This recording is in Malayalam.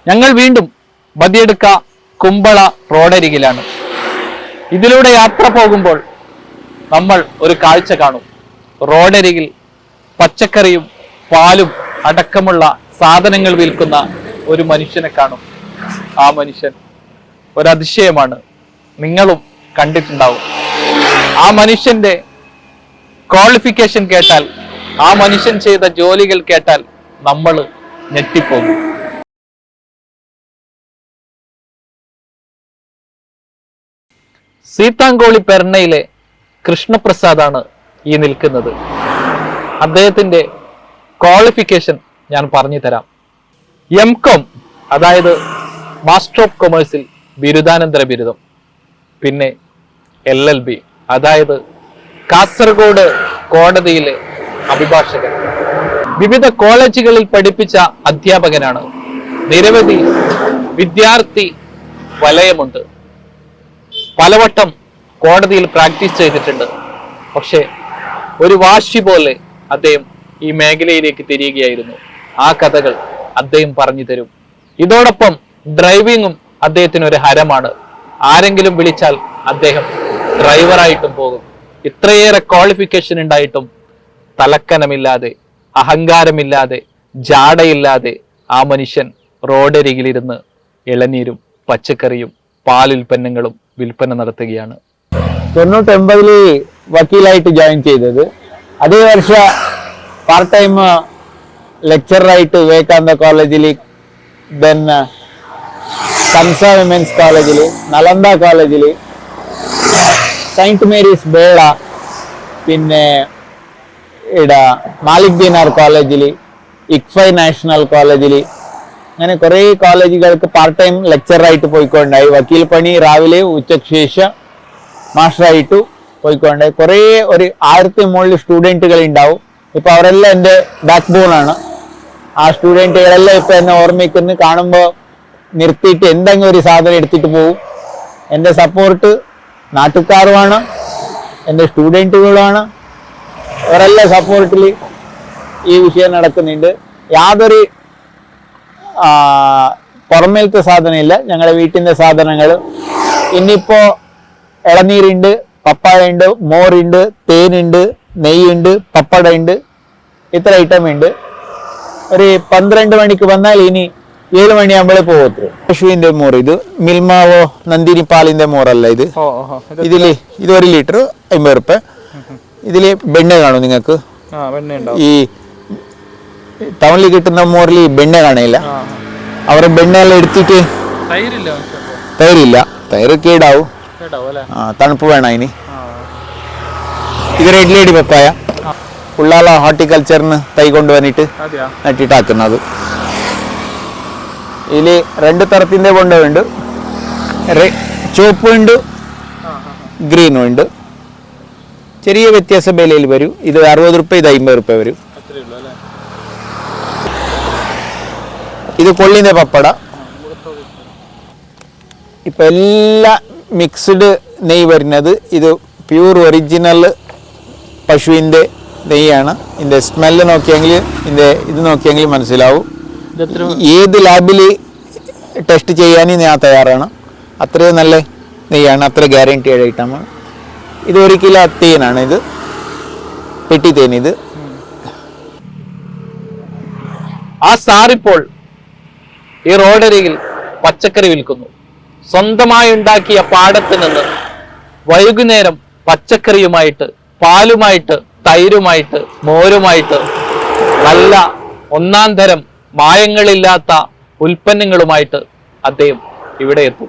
ഞങ്ങൾ വീണ്ടും ബദിയടുക്ക കുമ്പള റോഡരികിലാണ്. ഇതിലൂടെ യാത്ര പോകുമ്പോൾ നമ്മൾ ഒരു കാഴ്ച കാണും. റോഡരികിൽ പച്ചക്കറിയും പാലും അടക്കമുള്ള സാധനങ്ങൾ വിൽക്കുന്ന ഒരു മനുഷ്യനെ കാണും. ആ മനുഷ്യൻ ഒരതിശയമാണ്. നിങ്ങളും കണ്ടിട്ടുണ്ടാവും. ആ മനുഷ്യന്റെ ക്വാളിഫിക്കേഷൻ കേട്ടാൽ, ആ മനുഷ്യൻ ചെയ്ത ജോലികൾ കേട്ടാൽ നമ്മൾ ഞെട്ടിപ്പോകും. സീതാങ്കോളി പെർണയിലെ കൃഷ്ണപ്രസാദാണ് ഈ നിൽക്കുന്നത്. അദ്ദേഹത്തിന്റെ ക്വാളിഫിക്കേഷൻ ഞാൻ പറഞ്ഞു തരാം. M.Com, അതായത് മാസ്റ്റർ ഓഫ് കൊമേഴ്സിൽ ബിരുദാനന്തര ബിരുദം. പിന്നെ LLB, അതായത് കാസർഗോഡ് കോടതിയിലെ അഭിഭാഷകൻ. വിവിധ കോളേജുകളിൽ പഠിപ്പിച്ച അധ്യാപകനാണ്. നിരവധി വിദ്യാർത്ഥി വലയമുണ്ട്. പലവട്ടം കോടതിയിൽ പ്രാക്ടീസ് ചെയ്തിട്ടുണ്ട്. പക്ഷെ ഒരു വാശി പോലെ അദ്ദേഹം ഈ മേഖലയിലേക്ക് തിരിയുകയായിരുന്നു. ആ കഥകൾ അദ്ദേഹം പറഞ്ഞു തരും. ഇതോടൊപ്പം ഡ്രൈവിങ്ങും അദ്ദേഹത്തിന് ഒരു ഹരമാണ്. ആരെങ്കിലും വിളിച്ചാൽ അദ്ദേഹം ഡ്രൈവറായിട്ടും പോകും. ഇത്രയേറെ ക്വാളിഫിക്കേഷൻ ഉണ്ടായിട്ടും തലക്കനമില്ലാതെ, അഹങ്കാരമില്ലാതെ, ജാടയില്ലാതെ ആ മനുഷ്യൻ റോഡരികിലിരുന്ന് ഇളനീരും പച്ചക്കറിയും പാലുൽപ്പന്നങ്ങളും വിൽപ്പന നടത്തുകയാണ്. 99 വക്കീലായിട്ട് ജോയിൻ ചെയ്തത്. അതേ വർഷ പാർട്ട് ടൈം ലെക്ചറായിട്ട് വിവേകാനന്ദ കോളേജിൽ, ദെൻ കംസ വിമൻസ് കോളേജിൽ, നളന്ദ കോളേജിൽ, സെയിന്റ് മേരീസ് ബേള, പിന്നെ ഇവിടെ മാലിക് ദിനാർ കോളേജിൽ, ഇക്ഫൈ നാഷണൽ കോളേജിൽ, അങ്ങനെ കുറേ കോളേജുകൾക്ക് പാർട്ട് ടൈം ലെക്ചറായിട്ട് പോയിക്കൊണ്ടായി. വക്കീൽ പണി രാവിലെ ഉച്ചയ്ക്ക് ശേഷം മാസ്റ്ററായിട്ട് പോയിക്കൊണ്ടായി. കുറേ ഒരു 1000 മുകളിൽ സ്റ്റുഡൻറ്റുകൾ ഉണ്ടാവും. ഇപ്പം അവരെല്ലാം എൻ്റെ ബാക്ക് ബോണാണ്. ആ സ്റ്റുഡൻറ്റുകളെല്ലാം ഇപ്പം എന്നെ ഓർമ്മിക്കുന്നു. കാണുമ്പോൾ നിർത്തിയിട്ട് എന്തെങ്കിലും ഒരു സാധനം എടുത്തിട്ട് പോകും. എൻ്റെ സപ്പോർട്ട് നാട്ടുകാരുമാണ്, എൻ്റെ സ്റ്റുഡൻറ്റുകളാണ്. അവരെല്ലാം സപ്പോർട്ടിൽ ഈ വിഷയം നടക്കുന്നുണ്ട്. യാതൊരു പുറമേലത്തെ സാധനമില്ല. ഞങ്ങളുടെ വീട്ടിൻ്റെ സാധനങ്ങൾ ഇന്നിപ്പോൾ ഇളനീരുണ്ട്, പപ്പായ ഉണ്ട്, മോരുണ്ട്, തേനുണ്ട്, നെയ്യുണ്ട്, പപ്പട ഉണ്ട്. ഇത്ര ഐറ്റം ഉണ്ട്. ഒരു 12 മണിക്ക് വന്നാൽ ഇനി 7 മണിയാകുമ്പോഴേ പോകത്തു. പശുവിൻ്റെ മോർ, ഇത് മിൽമാവോ നന്ദിനി പാലിൻ്റെ മോറല്ല ഇത്. ഇത് 1 ലിറ്റർ 50 റുപ്യ. ഇതിൽ വെണ്ണ കാണും നിങ്ങൾക്ക്. ഈ ടൗണിൽ കിട്ടുന്ന മോറിൽ വെണ്ണ കാണില്ല. അവർ വെണ്ണയെല്ലാം എടുത്തിട്ട് തൈരില്ല, തൈര് കേടാവും. തണുപ്പ് വേണം അതിന്. ഇത് റെഡ് ലേഡി പപ്പായ ഉള്ളാള ഹോർട്ടിക്കൾച്ചറിന് തൈ കൊണ്ടുവന്നിട്ട് നട്ടിട്ടാക്കുന്നത്. ഇതിൽ 2 തരത്തിൻ്റെ കൊണ്ടുണ്ട്. ചുവപ്പും ഉണ്ട്, ഗ്രീനും ഉണ്ട്. ചെറിയ വ്യത്യാസ വിലയിൽ വരും. ഇത് 60 റുപ്യ, ഇത് 50 റുപ്യ വരും. ഇത് കൊള്ളിൻ്റെ പപ്പട. ഇപ്പം എല്ലാ മിക്സ്ഡ് നെയ്യ് വരുന്നത് ഇത് പ്യൂർ ഒറിജിനൽ പശുവിൻ്റെ നെയ്യാണ്. ഇതിൻ്റെ സ്മെല്ല് നോക്കിയെങ്കിൽ, ഇത് നോക്കിയെങ്കിൽ മനസ്സിലാവും. ഏത് ലാബിൽ ടെസ്റ്റ് ചെയ്യാനും ഞാൻ തയ്യാറാണ്. അത്രയും നല്ല നെയ്യാണ്, അത്ര ഗ്യാരൻറ്റിയുടെ ഐറ്റമാണ്. ഇത് 1 കിലോ തേനാണ്. ഇത് പെട്ടി തേൻ. ഇത് ആ സാറിപ്പോൾ ഈ റോഡരികിൽ പച്ചക്കറി വിൽക്കുന്നു. സ്വന്തമായി ഉണ്ടാക്കിയ പാടത്ത് നിന്ന് വൈകുന്നേരം പച്ചക്കറിയുമായിട്ട്, പാലുമായിട്ട്, തൈരുമായിട്ട്, മോരുമായിട്ട്, നല്ല 1-ാം തരം മായങ്ങളില്ലാത്ത ഉൽപ്പന്നങ്ങളുമായിട്ട് അദ്ദേഹം ഇവിടെ എത്തും.